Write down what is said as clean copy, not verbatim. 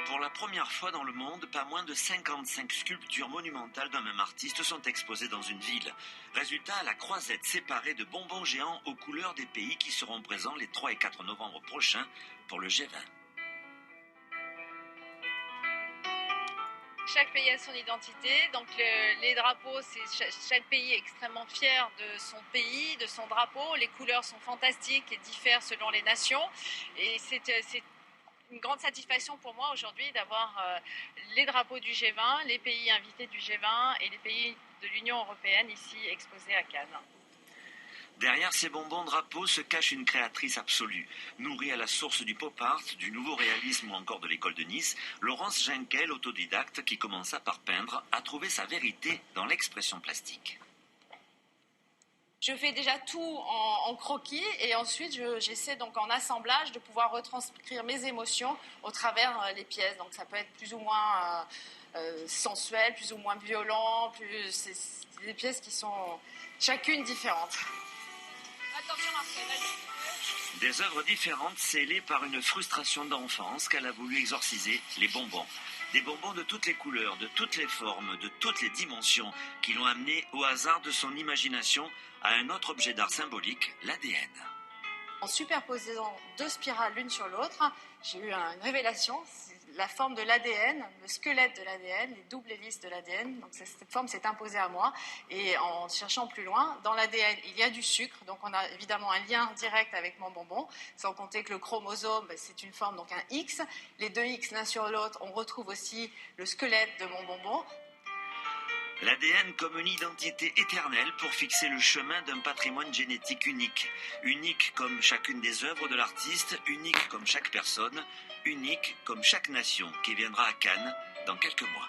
Pour la première fois dans le monde, pas moins de 55 sculptures monumentales d'un même artiste sont exposées dans une ville. Résultat, la croisette séparée de bonbons géants aux couleurs des pays qui seront présents les 3 et 4 novembre prochains pour le G20. Chaque pays a son identité, donc les drapeaux, chaque pays est extrêmement fier de son pays, de son drapeau. Les couleurs sont fantastiques et diffèrent selon les nations. Et c'est une grande satisfaction pour moi aujourd'hui d'avoir les drapeaux du G20, les pays invités du G20 et les pays de l'Union européenne ici exposés à Cannes. Derrière ces bonbons drapeaux se cache une créatrice absolue. Nourrie à la source du pop art, du nouveau réalisme ou encore de l'école de Nice, Laurence Ginkel, autodidacte qui commença par peindre, a trouvé sa vérité dans l'expression plastique. Je fais déjà tout en croquis et ensuite j'essaie donc en assemblage de pouvoir retranscrire mes émotions au travers les pièces. Donc ça peut être plus ou moins sensuel, plus ou moins violent, c'est des pièces qui sont chacune différentes. Attention Marcel, vas-y. Des œuvres différentes scellées par une frustration d'enfance qu'elle a voulu exorciser, les bonbons. Des bonbons de toutes les couleurs, de toutes les formes, de toutes les dimensions, qui l'ont amené au hasard de son imagination à un autre objet d'art symbolique, l'ADN. En superposant 2 spirales l'une sur l'autre, j'ai eu une révélation. La forme de l'ADN, le squelette de l'ADN, les doubles hélices de l'ADN. Donc cette forme s'est imposée à moi. Et en cherchant plus loin, dans l'ADN, il y a du sucre. Donc on a évidemment un lien direct avec mon bonbon. Sans compter que le chromosome, c'est une forme, donc un X. Les 2 X l'un sur l'autre, on retrouve aussi le squelette de mon bonbon. L'ADN comme une identité éternelle pour fixer le chemin d'un patrimoine génétique unique. Unique comme chacune des œuvres de l'artiste, unique comme chaque personne, unique comme chaque nation qui viendra à Cannes dans quelques mois.